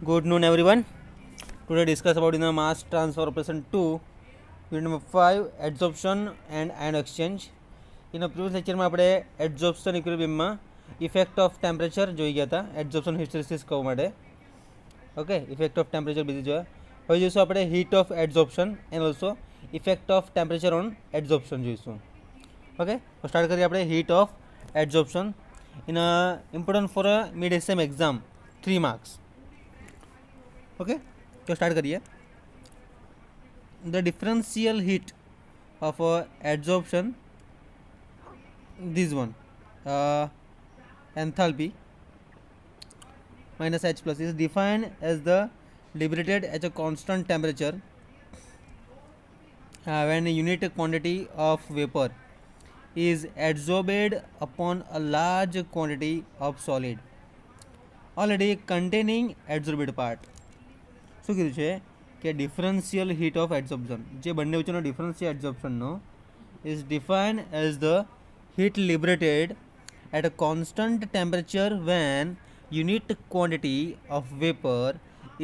Good noon, everyone. Today discuss about in the mass transfer operation 2, unit number 5, adsorption and ion exchange. In a previous lecture में આપણે adsorption equilibrium में effect of temperature જોઈ ગયા હતા adsorption hysteresis કહું માટે. Okay, effect of temperature બીજી જોયા. હવે જોઈશું આપણે heat of adsorption and also effect of temperature on adsorption જોઈશું. Okay, તો start કરીએ આપણે heat of adsorption. In a important for a mid SM exam 3 marks. Okay तो स्टार्ट करिए. The differential heat of adsorption this one enthalpy minus H plus is defined as the liberated at a constant temperature when a unit quantity of vapor is adsorbed upon a large quantity of solid already containing adsorbed part. શું કીધું છે કે differential heat of એડઝોર્પ્શન જે બંને વચ્ચેનો differential એડઝોર્પ્શનનો is defined as the heat liberated at a constant temperature when unit quantity of vapour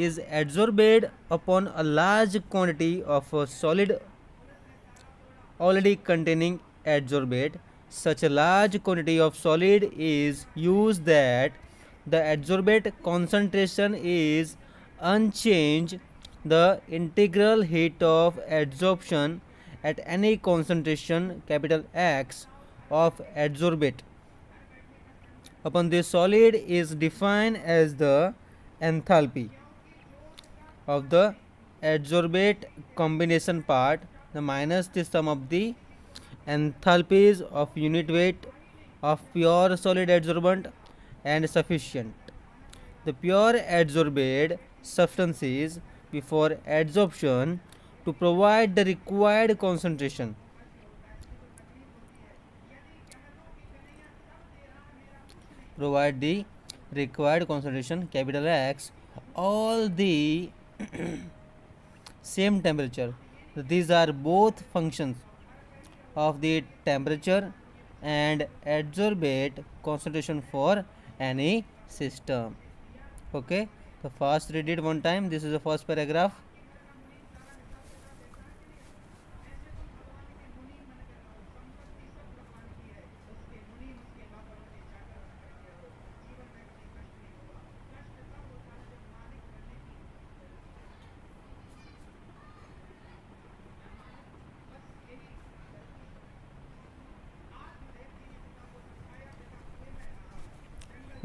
is adsorbed upon a large quantity of solid already containing adsorbate. Such a large quantity of solid is used that the adsorbate concentration is unchanged. The integral heat of adsorption at any concentration capital X of adsorbate upon this solid is defined as the enthalpy of the adsorbate combination part the minus the sum of the enthalpies of unit weight of pure solid adsorbent and sufficient. The pure adsorbate substances before adsorption to provide the required concentration. Provide the required concentration capital X all the same temperature. These are both functions of the temperature and adsorbate concentration for any system. Okay, so first read it one time. This is the first paragraph.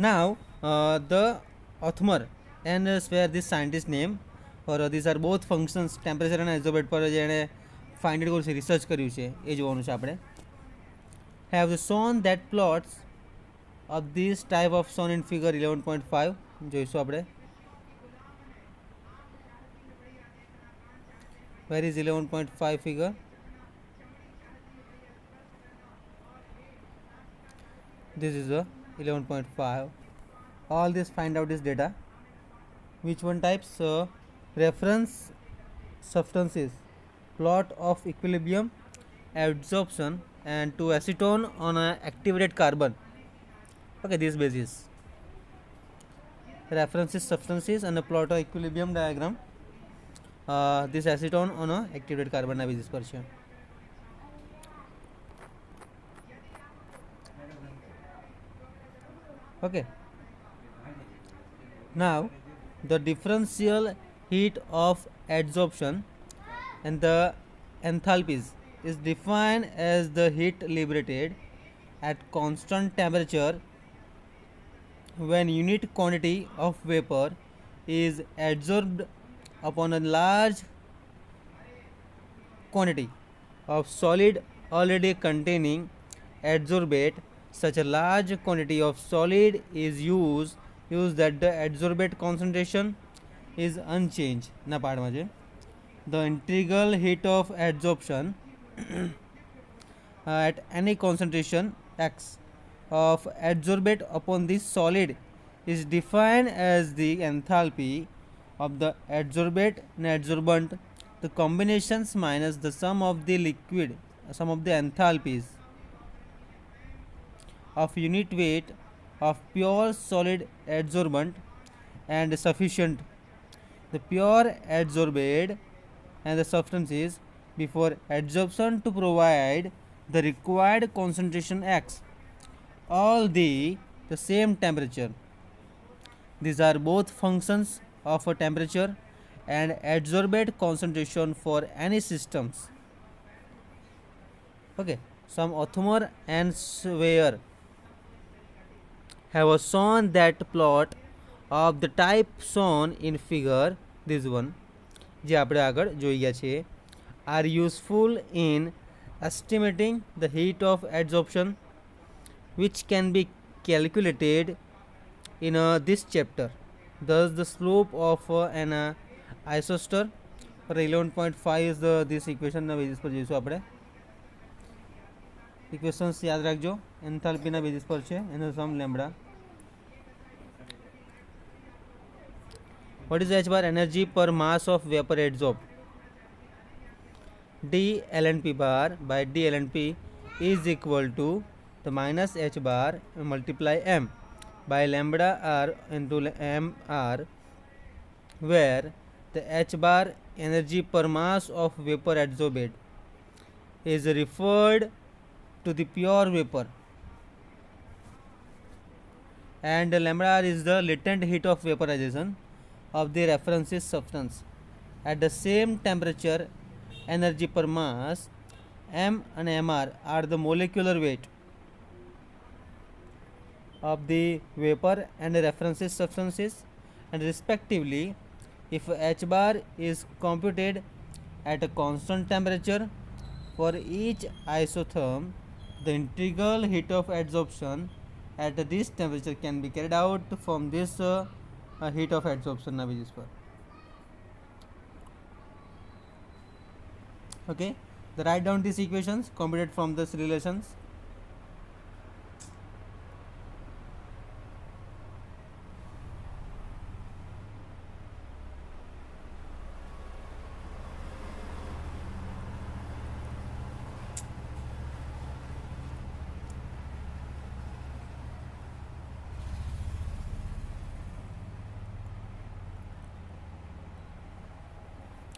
Now the author and where this scientist name or these are both functions temperature and adsorbate પર જેણે find કર્યું છે research કર્યું છે એ જોવાનું છે આપણે. have shown that plots of this type of shown in figure 11.5 જોઈશું આપણે. where is 11.5 figure? This is the 11.5. all this find out this data. Which one types? Reference substances, plot of equilibrium, adsorption and to acetone on a activated carbon. Okay, this basis references substances and a plot of equilibrium diagram. This acetone on a activated carbon na basis par છે. Okay, now the differential heat of adsorption and the enthalpies is defined as the heat liberated at constant temperature when unit quantity of vapor is adsorbed upon a large quantity of solid already containing adsorbate. Such a large quantity of solid is used that the adsorbate concentration is unchanged. ના પાડમાં છે the integral heat of adsorption at any concentration X of adsorbate upon this solid is defined as the enthalpy of the adsorbate and adsorbent, the combinations minus the sum of the liquid, sum of the enthalpies of unit weight of pure solid adsorbent and sufficient the pure adsorbate and the substances before adsorption to provide the required concentration X, all the same temperature. These are both functions of a temperature and adsorbate concentration for any systems. Okay, some Othmer and Sweyer have shown that plot of the type shown in figure, this one જે આપણે આગળ જોઈ ગયા છીએ, are useful in estimating the heat of adsorption, which can be calculated in this chapter. Thus the slope of an isoster for 11.5 is this equation ના basis પર જોઈશું આપણે. ઇક્વેશન્સ યાદ રાખજો, એન્થાલ્પીના બેઝિસ પર છે, એનો સમ lambda. What is H bar? Energy per mass of vapor adsorbed. D ln P bar by D ln P is equal to the minus H bar multiply M by lambda R into M R, where the H bar energy per mass of vapor adsorbed is referred to the pure vapor, and lambda R is the latent heat of vaporization of the reference substance. At the same temperature, energy per mass M and Mr are the molecular weight of the vapor and reference substances, and respectively. If H bar is computed at a constant temperature for each isotherm, the integral heat of adsorption at this temperature can be carried out from this heat of adsorption na basis par. Okay, the write down these equations computed from this relations.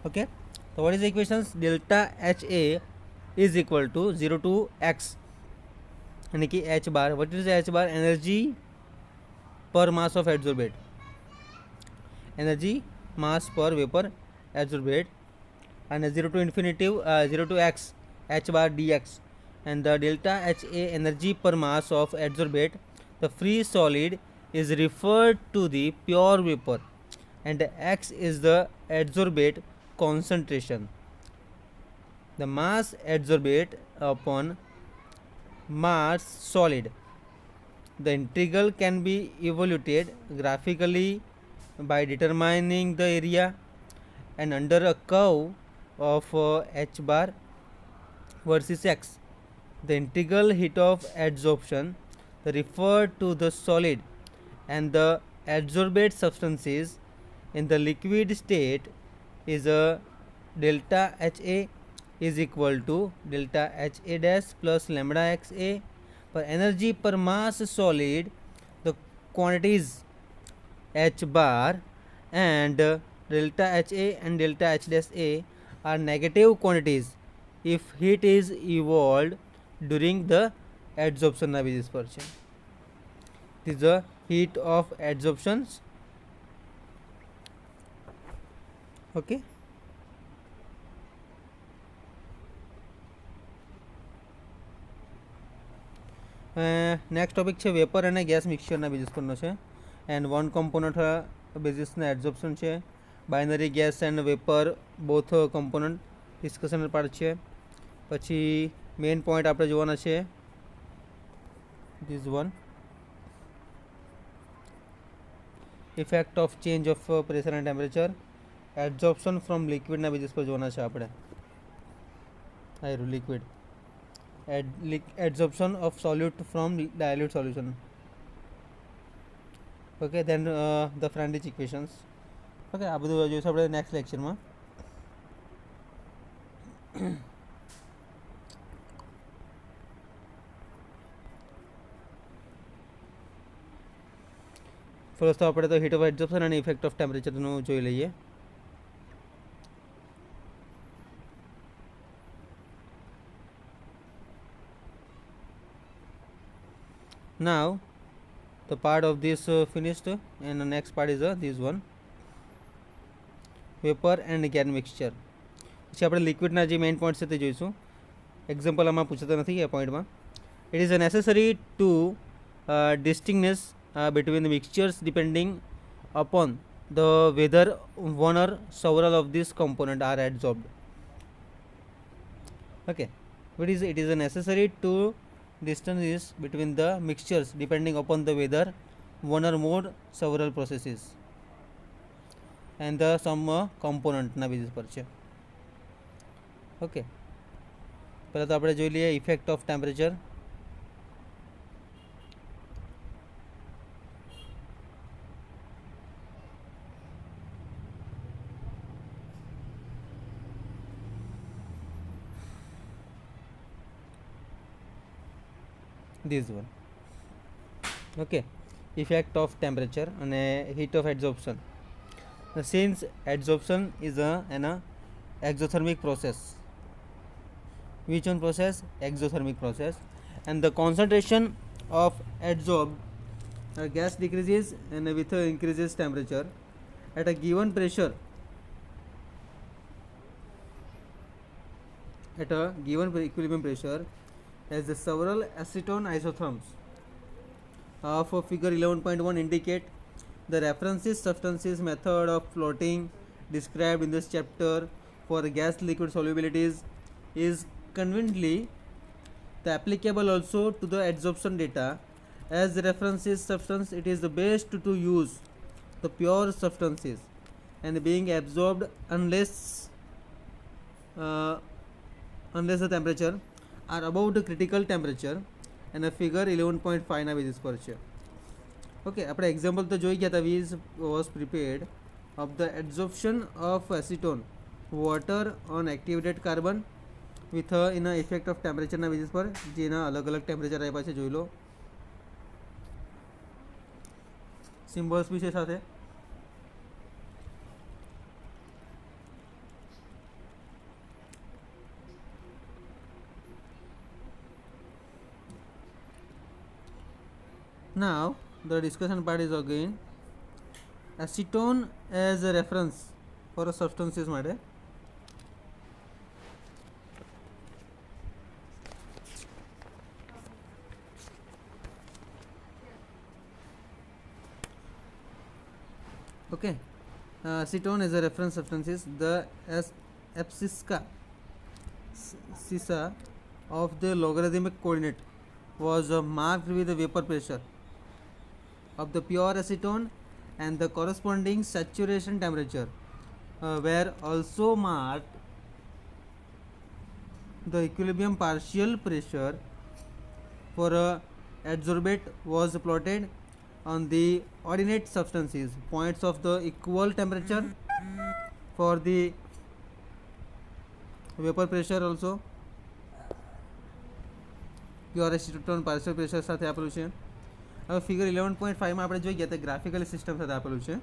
Okay, so what is the equations? Delta HA is equal to 0 to X, यानी कि H bar. What is H bar? Energy per mass of adsorbate, energy mass per vapor adsorbate, and 0 to infinity 0 to X H bar dx, and the delta HA energy per mass of adsorbate, the free solid, is referred to the pure vapor, and X is the adsorbate concentration. The mass adsorbate upon mass solid. The integral can be evaluated graphically by determining the area, and under a curve of H bar versus X, the integral heat of adsorption referred to the solid and the adsorbate substances in the liquid state is a delta HA is equal to delta HA dash plus lambda XA. For energy per mass solid, the quantities H bar and delta HA and delta H dash A are negative quantities if heat is evolved during the adsorption na basis par છે. This is the heat of adsorptions. Okay, next topic છે vapour અને gas મિક્સચરના basis પરનો છે, and one component બેઝિસના adsorption છે, binary gas and vapour both component discussion part છે. પછી મેઇન પોઈન્ટ આપણે જોવાના છે, this one effect of change of pressure and temperature, adsorption from લિક્વિડના બેઝિસ પર જોવાના છે આપણે. હારું liquid, adsorption of solute from dilute solution. Okay, then the Friendlich equations. Okay, આ બધું જોઈશું આપણે નેક્સ્ટ લેક્ચરમાં. ફર્સ્ટ તો આપણે તો હીટ ઓફ એડઝોર્પ્શન અને ઇફેક્ટ ઓફ ટેમ્પરેચરનું જોઈ લઈએ. Now the part of this finished, and the next part is this one, vapour and gas mixture. પછી આપણે લિક્વિડના જે મેઇન પોઈન્ટ છે તે જોઈશું. એક્ઝામ્પલ આમાં પૂછતા નથી એ પોઈન્ટમાં. It is necessary to distinguish between the mixtures depending upon the whether one or several of these components are adsorbed. Okay, it is necessary to distinguish between the mixtures depending upon the whether one or more several processes and the some component ના basis પર છે. Okay, પહેલાં તો આપણે જોઈ લઈએ effect of temperature. this one. Okay, effect of temperature and heat of adsorption. Since adsorption is an exothermic process, which one process? Exothermic process, and the concentration of adsorbed gas decreases and with increases temperature at a given pressure. At a given equilibrium pressure, as the several acetone isotherms of figure 11.1 indicate, the references substances method of floating described in this chapter for gas liquid solubilities is conveniently applicable also to the adsorption data. As the references substance, it is the best to use the pure substances and being absorbed unless the temperature are above the critical temperature, and a figure 11.5 ના basis પર છે. Okay, આપણે example તો જોઈ ગયા હતા. We was prepared of the adsorption of acetone water on activated carbon with in effect of ટેમ્પરેચરના basis પર, જેના અલગ અલગ ટેમ્પરેચર આપ્યા છે, જોઈ લો. સિમ્બોલ્સ બી છે સાથે. Now the discussion part is again acetone as a reference for a substances માટે. Okay, acetone as a reference substances, the abscissa of the logarithmic coordinate was marked with the vapor pressure of the pure acetone, and the corresponding saturation temperature were also marked. The equilibrium partial pressure for adsorbate was plotted on the ordinate substances points of the equal temperature for the vapor pressure also. Pure acetone partial pressure સાથે આપેલું છે. હવે figure 11.5માં આપણે જોઈ ગયા તો graphically system સાથે આપેલું છે.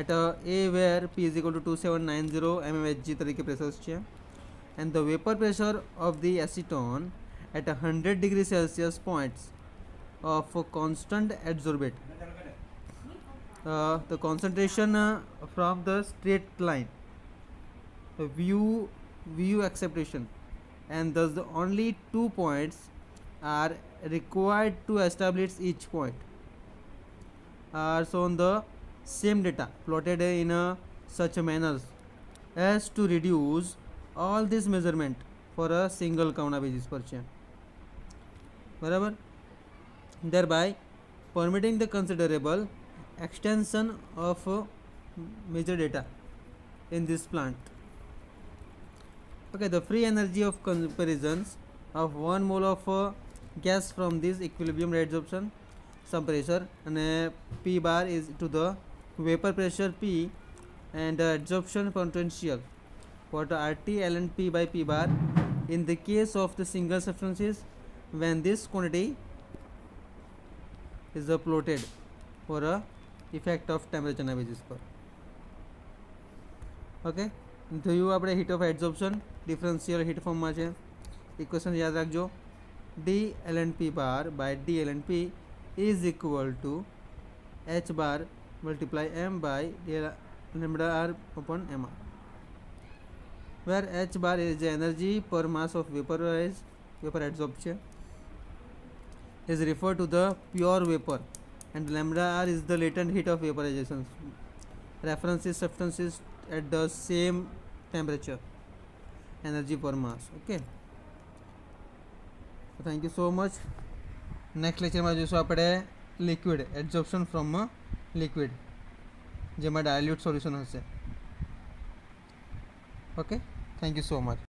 At a where P is equal to 2790 mmHg તરીકે પ્રેશર્સ છે, and the vapor pressure of the acetone at 100 degree Celsius points of constant adsorbate. The concentration from the straight line view acceptation, and thus the only 2 points are required to establish each point are shown the same data plotted in such a manner as to reduce all this measurement for a single count basis પર છે, બરાબર, thereby permitting the considerable extension of measured data in this plant. Okay, the free energy of comparisons of 1 mole of gas from this equilibrium readsorption some pressure, and P bar is to the vapor pressure P and adsorption potential what RT ln P by P bar in the case of the single substances when this quantity is plotted for a effect of temperature na basis par. Okay, તો you આપણે heat of એડઝોર્પ્શન differential heat ફોર્મમાં છે. Equation યાદ રાખજો. d ln p bar by d ln p is equal to h bar multiply m by d lambda r upon mr, where h bar is the energy per mass of vapor adsorption is referred to the pure vapor, and lambda r is the latent heat of vaporization. Reference is substances at the same temperature, energy per mass. Okay, so thank you so much. Next lecture માં જોઈશું આપણે liquid adsorption from a liquid, જેમાં dilute solution હશે. Okay, thank you so much.